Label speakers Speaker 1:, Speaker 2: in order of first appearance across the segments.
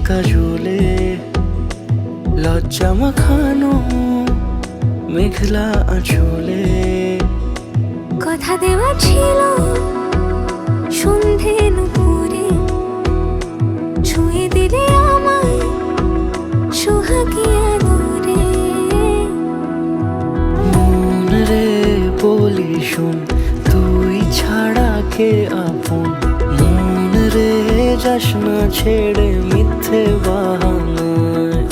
Speaker 1: কাজলে লজ্জা মাখানো মেঘলা আঁচলে
Speaker 2: কথা দেওয়া ছিল সন্ধে নুপুরে ছুঁয়ে দিলে আমায় সোহাগী আদরে।
Speaker 1: মন রে বলি শোন তুই ছাড়া কে আপন, মন রে যাস না ছেড়ে মিথ্যে বাহানায়।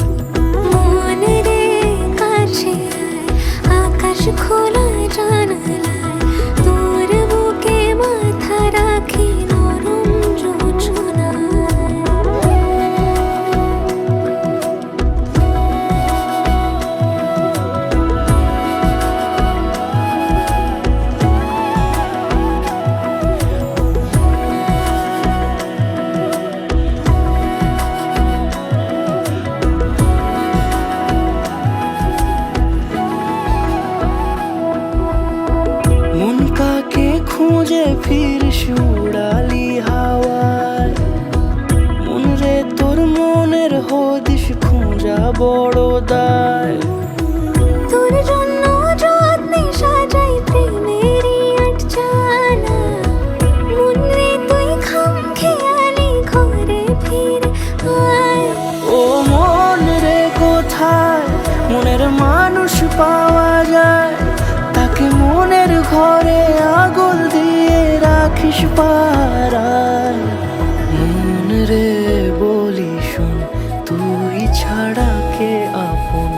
Speaker 2: মন রে কাছে আয়, আকাশ খোলা জানালায় তোর বুকে মাথা রাখি নরম যোজনায়।
Speaker 1: মন কাকে খুঁজে ফিরিস উড়ালি হাওয়ায়, মন রে তোর মনের হদিস খুঁজা বড় দায়।
Speaker 2: তোর জন্য যত্নে সাজাই প্রেমেরই আটচালা, মন রে তুই খামখেয়ালি ঘরে ফিরে আয়।
Speaker 1: ও মন রে কোথায় মনের মানুষ পাওয়া যায়, তাকে মনের ঘরে আগুন দিয়ে রাখিস পাড়ায়। মন রে বলি শোন তুই ছাড়া কে আপন,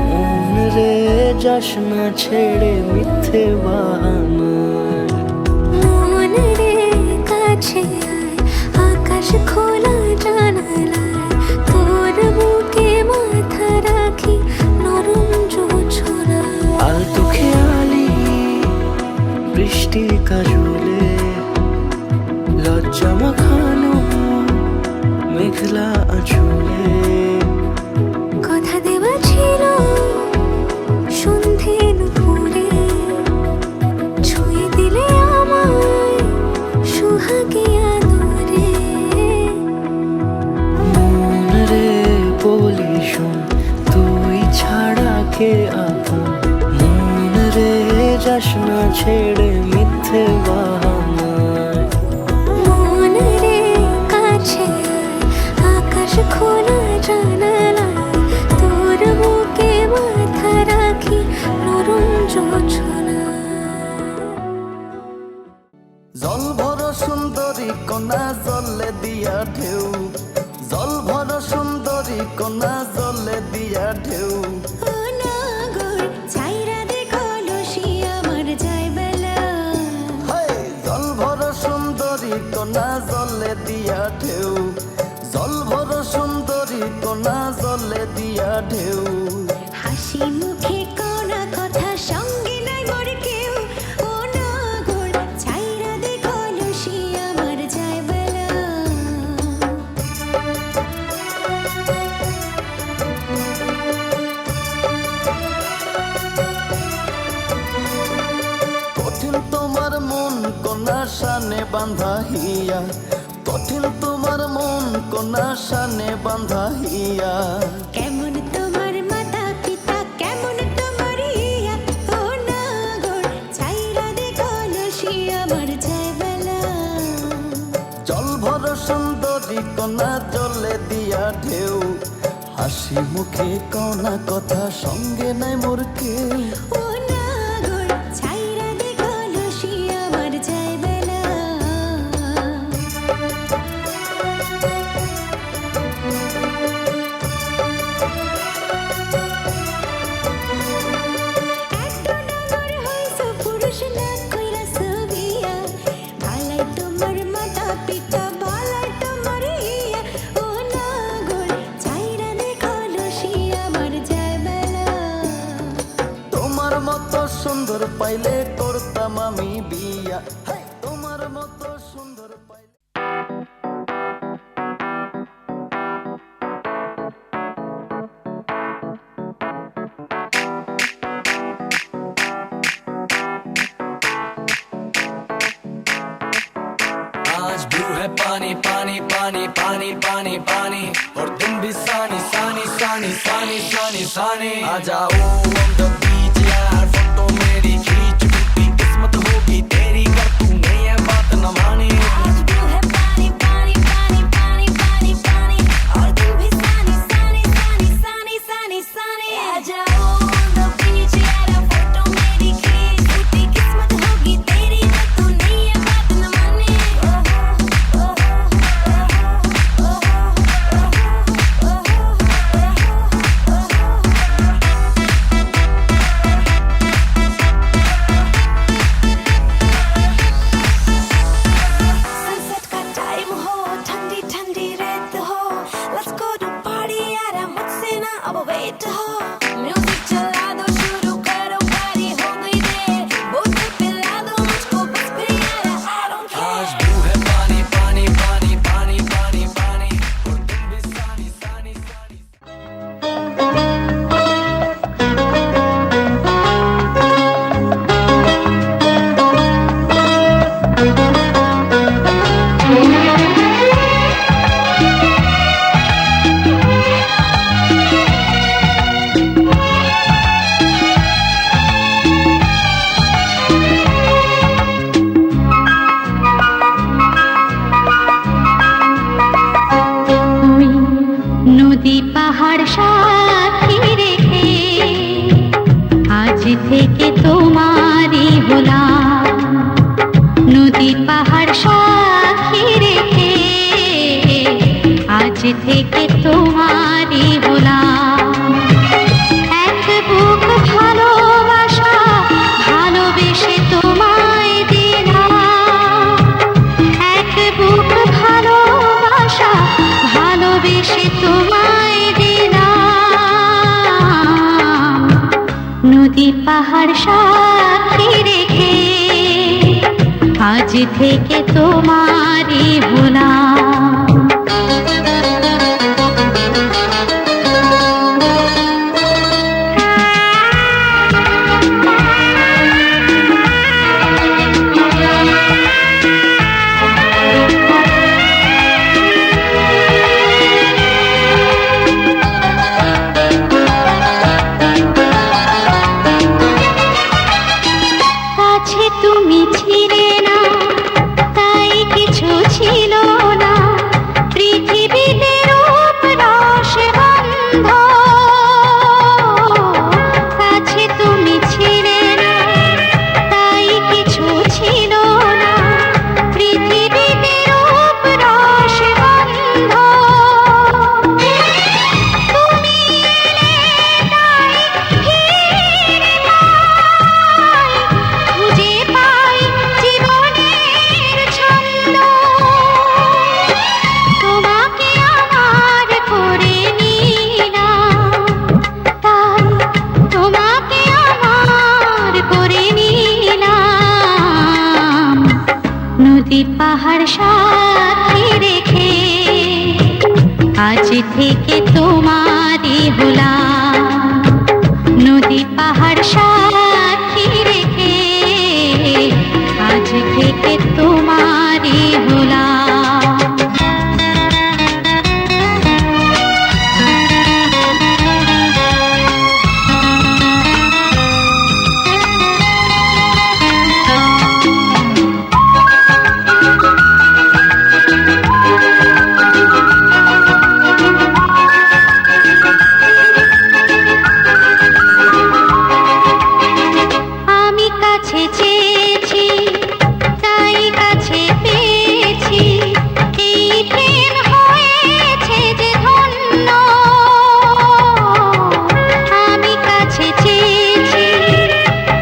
Speaker 1: মন রে যাস না ছেড়ে মিথ্যে বাহানায়।
Speaker 2: মন রে কাছে আয়, আকাশ খোলা জানালায় তোর বুকে মাথা রাখি নরম যোজনায়।
Speaker 1: আলতো খেয়ালি বৃষ্টি কাজলে লজ্জা মাখানো মেঘলা আঁচলে
Speaker 2: কথা দেওয়া ছিল সন্ধে নুপুরে ছুঁয়ে দিলে আমায় সোহাগী আদরে।
Speaker 1: মন রে বলি শোন তুই ছাড়া কে আপন, মন রে যাস না ছেড়ে মিথ্যে বাহানায়।
Speaker 2: মন রে কাছে আয়, আকাশ খোলা জানালায় তোর বুকে মাথা রাখি নরম যোজনায়।
Speaker 3: জল ভর সুন্দরী কন্যা জলে দিয়া ঢেউ, জল ভর সুন্দরী কন্যা জলে দিয়া ঢেউ।
Speaker 2: ও নাগর ছাইরা দেখো লসি আমার যায় বেলা,
Speaker 3: হায় জল ভর সুন্দরী কন্যা জলে দিয়া ঢেউ, জল ভর সুন্দরী কন্যা জলে দিয়া ঢেউ।
Speaker 2: হাসি মুখে কোনা কথা সঙ্গে নাই মোর কেউ। ও নাগর ছাইরা দেখো লসি আমার যায় বেলা।
Speaker 3: কঠিন তোমার মন কন্যা শানে বাঁধা হিয়া, কঠিন তোমার মন কন্যা শানে বাঁধা হিয়া।
Speaker 2: কেমন তোমার মাতা পিতা কেমন তোমার ইয়া, ও নাগর ছাইরা দেখো লসি আমার যায় বেলা।
Speaker 3: জল ভর সুন্দরী কন্যা জলে দিয়া ঢেউ, হাসি মুখে কনা কথা সঙ্গে নাই মোর কেউ।
Speaker 2: ও নাগর ছাইরা দেখো লসি আমার যায় বেলা। একটা নাগর হইছো পুরুষ না কইরাছো বিয়া, ভালাই তোমার মাতা পিতা ভালাই তোমার ইয়া। ও নাগর ছাইরা দেখো লসি আমার যায় বেলা।
Speaker 3: তোমার মতো সুন্দর পাইলে করতাম আমি বিয়া, হাই, তোমার মতো সুন্দর পাইলে।
Speaker 1: আজ आज ब्लू है पानी पानी पानी पानी पानी पानी और तुम भी सानी सानी सानी सानी सानी सानी आ जाओ on the beach यार फोटो मेरी खींच टूटी किस्मत होगी तेरी कर तूने ये बात न मानी
Speaker 2: आज ब्लू है पानी पानी पानी पानी पानी पानी और तुम भी सानी सानी सानी सानी सानी सानी आ जाओ on the beach यार फोटो मेरी खींच टूटी किस्मत होगी तेरी पर तूने ये बात न मानी सनसेट का टाइम हो ठंडी ठंडी रात हो लेट्स गो टू पार्टी यार मुझसे ना अब वेट हो म्यूजिक चला दो शुरू करो पार्टी हो गई देर बोतल पिला दो मुझको बस फिर यार आई डोंट
Speaker 1: आज
Speaker 2: केयर
Speaker 1: ब्लू है पानी पानी पानी पानी पानी पानी और तुम भी सानी सानी सानी
Speaker 4: ওই নদী পাহাড় সাথী রেখে আজ থেকে তোমারই হলাম নদী পাহাড় সাথী রেখে আজ থেকে তোমারই হলাম এক বুক ভালোবাসা ভালোবেসে তোমায় দিলাম এক বুক ভালোবাসা ভালোবেসে তোমায় দিলাম নদী পাহাড় সাথী রেখে আজ থেকে তোমারই হলাম কাছে তুমি ছিলে না তাই কিছু ছিল না পৃথিবীতে রূপ রস গন্ধ কাছে তুমি ছিলে না তাই কিছু ছিল না পৃথিবীতে রূপ রস গন্ধ তুমি এলে তাই ফিরে পাই খুঁজে পাই জীবনের ছন্দ তোমাকে আমার করে নিলাম তাই তোমাকে আমার করে নিলাম নদী পাহাড় সাথী রেখে আজ থেকে তোমারই হলাম নদী পাহাড় সাথী রেখে আজ থেকে তোমারই হলাম আমি কাছে চেয়েছি তাই কাছে পেয়েছি এই প্রেম হয়েছে যে ধন্য আমি কাছে চেয়েছি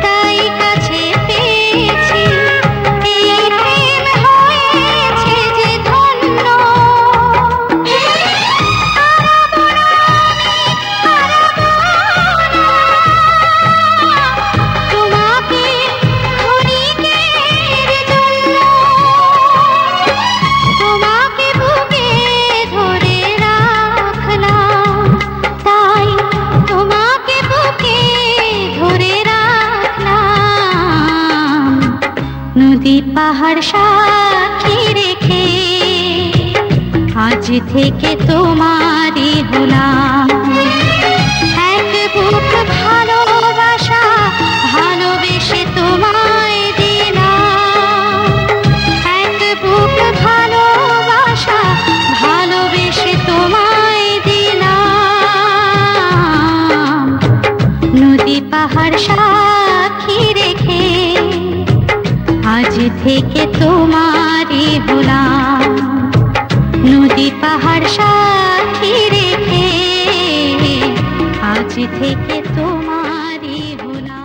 Speaker 4: তাই কাছে পেয়েছি এই প্রেম হয়েছে যে ধন্য হারাবো না হারাবো না তোমাকে ক্ষণিকের জন্য তোমাকে বুকে ধরে রাখলাম তাই তোমাকে বুকে ধরে রাখলাম নদী পাহাড় সাথী রেখে থেকে তোমারই হলাম এক বুক ভালোবাসা, ভালোবেসে তোমায় দিলাম এক বুক ভালোবাসা, ভালোবেসে তোমায় দিলাম নদী পাহাড় সাক্ষী রেখে আজ থেকে তোমারই হলাম নদী পাহাড় সাক্ষী রেখে আজ থেকে তোমারই হলাম।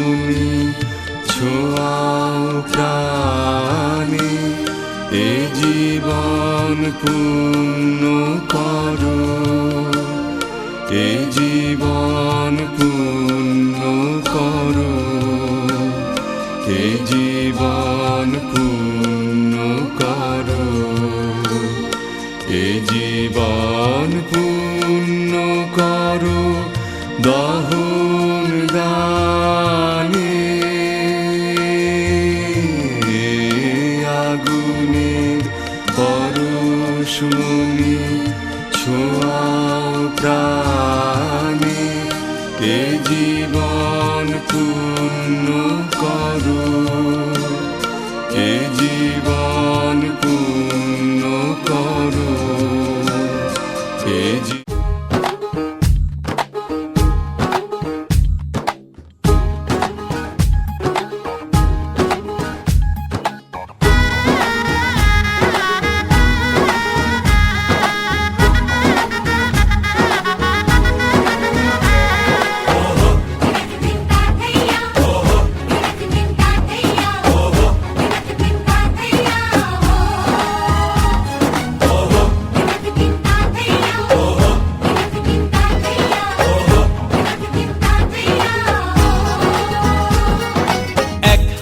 Speaker 5: পরশমণি ছোঁয়াও প্রাণে এ জীবন পূর্ণ করো এ জীবন পূর্ণ করো এ জীবন পূর্ণ করো এ জীবন পূর্ণ করো দহন দানে আগুনের পরশমণি ছোঁয়াও প্রাণে এ জীবন পূর্ণ করো এ জীবন পূর্ণ করো এ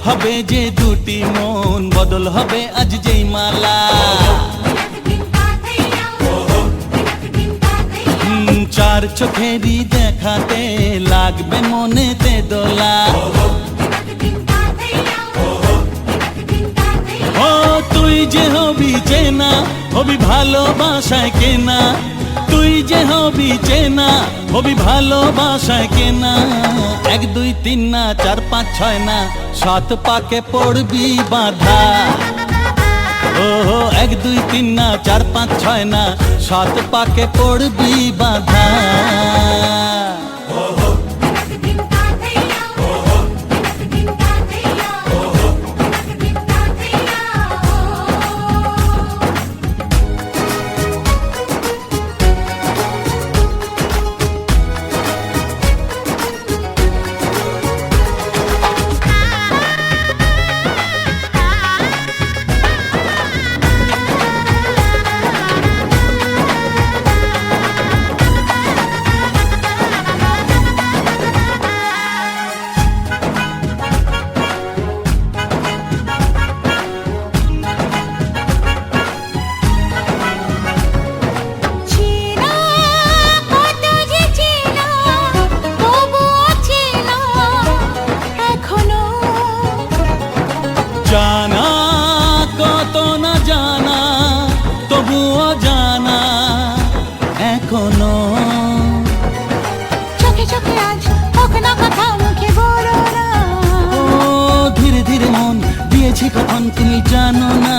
Speaker 6: হবে যে দুটি মন বদল হবে আজ যেই মালা চার চোখেরই দেখাতে লাগবে মনেতে দোলা ও তুই যে হবি চেনা হবি ভালোবাসায় কেনা তুই যে হবি চেনা হবি ভালোবাসায় কেনা 1 2 3 না 4 5 6 না 7 পাকে পড়বি বাঁধা ও 1 2 3 না 4 5 6 না 7 পাকে পড়বি বাঁধা জানা কত না জানা তবুও জানা এখনো
Speaker 2: চোখে চোখে আজ হোক না কথা মুখে বলো না
Speaker 6: ও ধীরে ধীরে মন দিয়েছি কখন তুমি জানো না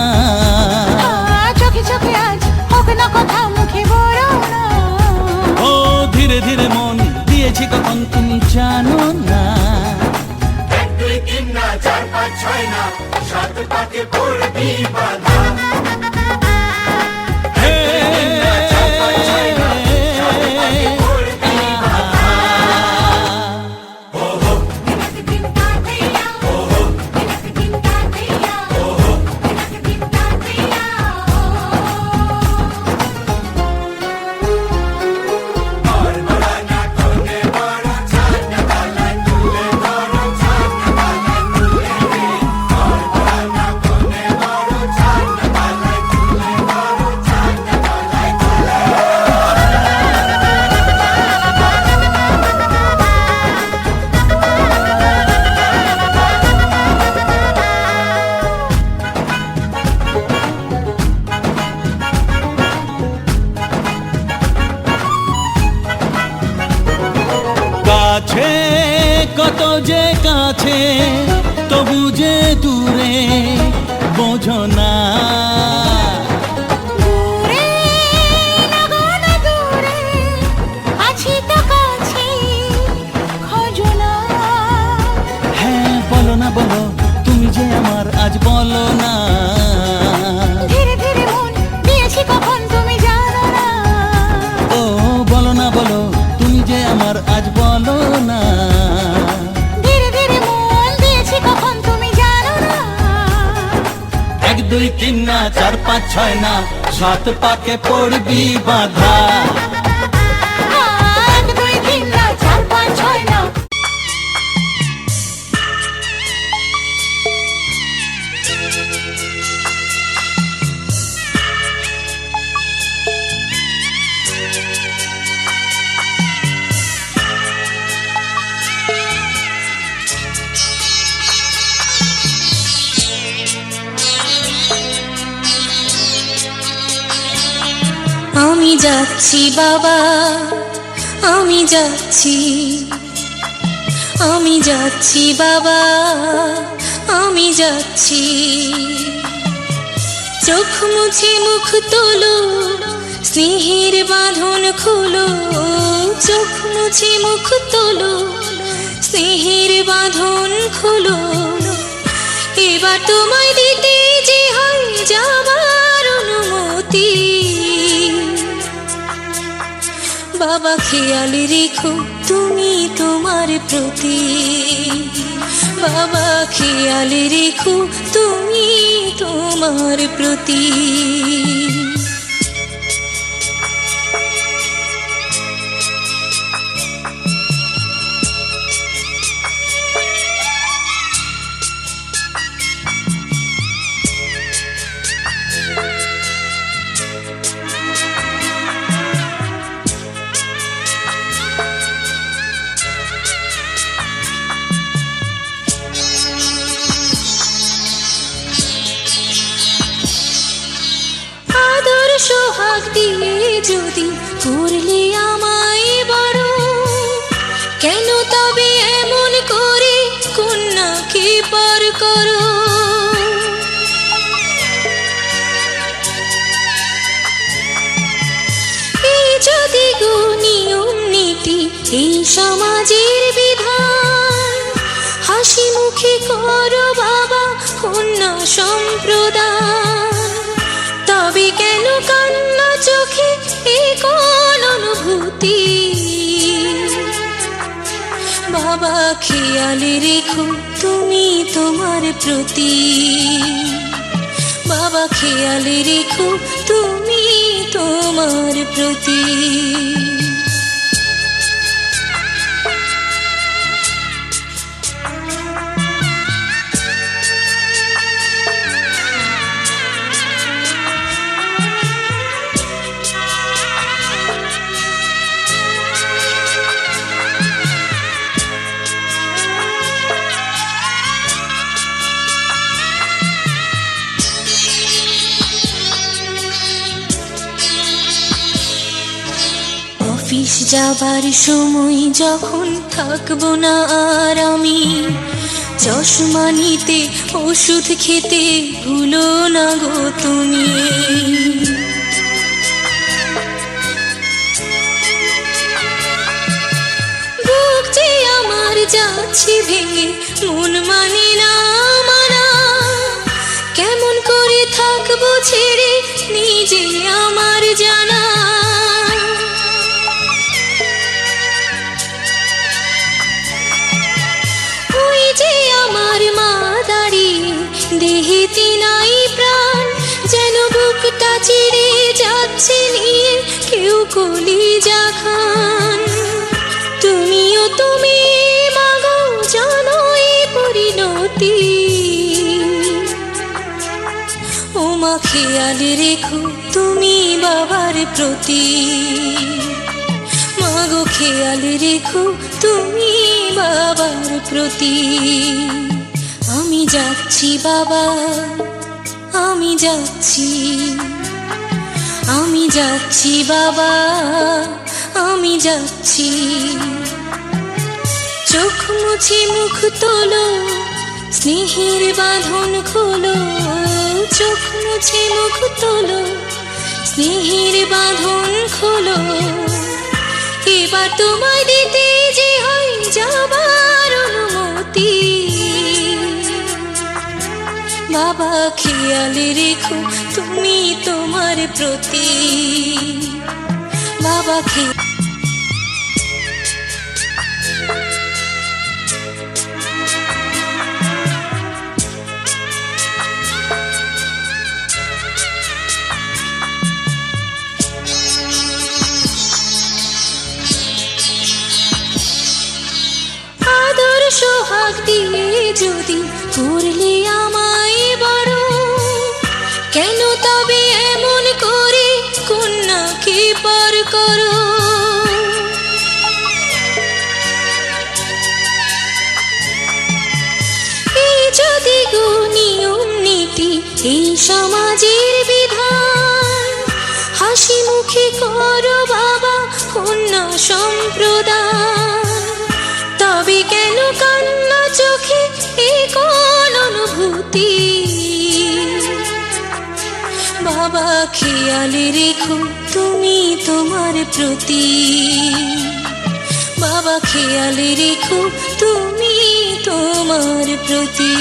Speaker 2: চোখে চোখে আজ হোক না কথা মুখে বলো না
Speaker 6: ও ধীরে ধীরে মন দিয়েছি কখন তুমি জানো না
Speaker 1: 1 2 3 না 4 5 6 না 7 পাকে পড়বি বাঁধা
Speaker 6: কাছে কত যে কাছে তবু যে দূরে বোঝো না
Speaker 2: দূরে লাগো না দূরে আছি তো কাছে খোঁজো না
Speaker 6: হ্যাঁ বলো না বলো তুমি যে আমার আজ বলো না
Speaker 2: ধীরে ধীরে মন দিয়েছি কখন তুমি জানো না
Speaker 6: ও বলো না বলো তুমি যে আমার আজ বলো না
Speaker 2: ধীরে ধীরে মন
Speaker 6: 2 3 না 4 5 6 না 7 পাকে পড়বি বাধা।
Speaker 2: 1 2 3 না 4 5 6 না।
Speaker 7: আমি যাচ্ছি বাবা, আমি যাচ্ছি, আমি যাচ্ছি বাবা, আমি যাচ্ছি। চোখ মুছে মুখ তোলো, স্নেহের বাঁধন খোলো। চোখ মুছে মুখ তোলো, স্নেহের বাঁধন খোলো। এবার তোমায় দিতে যে হয় যাবার অনুমতি। বাবা খেয়াল রেখো তুমি তোমার প্রতি। বাবা খেয়াল রেখো তুমি তোমার প্রতি। সোহাগ দিয়ে যদি করলে আমায় বড়, কেন তবে এমন করে কন্যাকে পার করো। এই যদি গো নিয়ম নীতি, এই সমাজের বিধান, হাসি মুখে করো বাবা কন্যা সম্প্রদান। তবে কেন কান্না চোখে এ কোন অনুভূতি। বাবা খেয়াল রেখো তুমি তোমার প্রতি। বাবা খেয়াল রেখো তুমি তোমার প্রতি। অফিস যাবার সময় যখন থাকবো না আর আমি, চশমা নিতে ওষুধ খেতে ভুলো না গো তুমি। বুক যে আমার যাচ্ছে ভেঙে, মন মানে না মানা। কেমন করে থাকবো ছেড়ে নিজে আমার জানা। আমার মা দাঁড়িয়ে দেহেতে নাই প্রাণ, যেন বুকটা চিড়ে যাচ্ছে নিয়ে কেউ কলিজা খান। তুমিও তুমি মাগো জানো এই পরিণতি। ও মা খেয়াল রেখো তুমি বাবার প্রতি। মাগো খেয়াল রেখো তুমি বাবার প্রতি। আমি যাচ্ছি বাবা, আমি যাচ্ছি, আমি যাচ্ছি বাবা, আমি যাচ্ছি। চোখ মুছে মুখ তোলো, স্নেহের বাঁধন খোলো। চোখ মুছে মুখ তোলো, স্নেহের বাঁধন খোলো। এবার তোমায় দিতে যে হয় যাবার অনুমতি। বাবা খেয়াল রেখো তুমি তোমার প্রতি। বাবা খেয়াল যদি করলে আমায় বড়, কেন তবে এমন করে কন্যাকে পার করো? এই যদি গো নিয়ম নীতি, এই সমাজের বিধান, হাসি মুখে করো বাবা কন্যা সম্প্রদান, তবে কেন কান্না চোখে এই কোন অনুভূতি? বাবা খেয়াল রেখো তুমি তোমার প্রতি, বাবা খেয়াল রেখো তুমি তোমার প্রতি।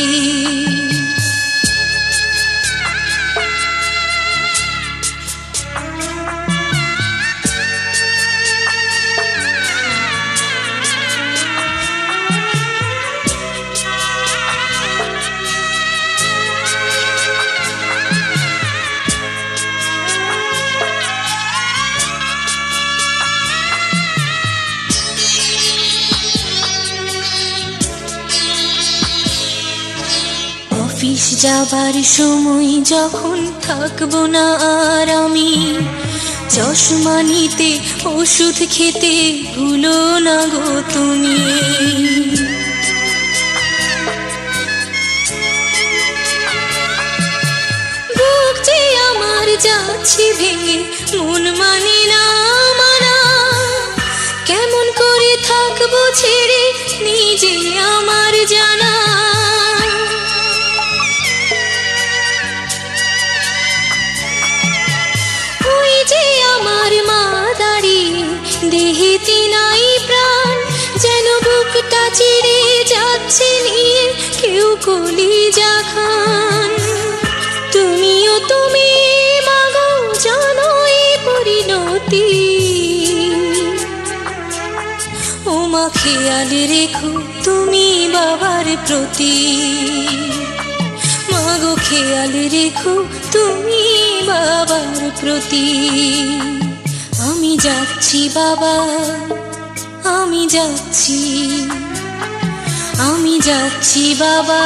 Speaker 7: অফিস যাবার সময় যখন থাকবো না আর আমি, চশমা নিতে ওষুধ খেতে ভুলো না গো তুমি। বুক যে আমার যাচ্ছে ভেঙে, মন মানে না মানা, কেমন করে থাকবো ছেড়ে নিজে আমার জানা। আমার মা দাঁড়িয়ে দেহেতে নাই প্রাণ, যেন বুকটা চিড়ে যাচ্ছে নিয়ে কেউ কলিজা খান। তুমিও তুমি মাগো জানো এই পরিণতি, ও মা খেয়াল রেখো তুমি বাবার প্রতি, মাগো খেয়াল রেখো তুমি বাবার প্রতি। আমি যাচ্ছি বাবা, আমি যাচ্ছি, আমি যাচ্ছি বাবা,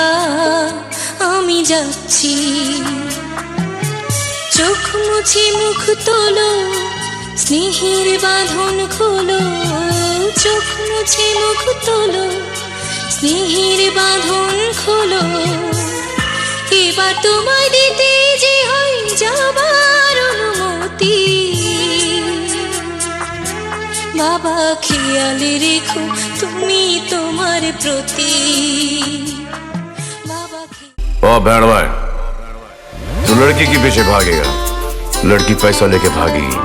Speaker 7: আমি যাচ্ছি। চোখ মুছে মুখ তোলো, স্নেহের বাঁধন খোলো, চোখ মুছে মুখ তোলো, স্নেহের বাঁধন খোলো। এবার তোমায় দিতে যে হয় যাবার অনুমতি, বাবা খেয়াল রেখো তুমি তোমার প্রতি, বাবা।
Speaker 8: ओ बैंड भाई, तू लड़की के पीछे भागेगा, लड़की पैसा लेके भागेगी,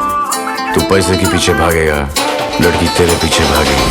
Speaker 8: तू पैसे के पीछे भागेगा, लड़की तेरे पीछे भागेगी।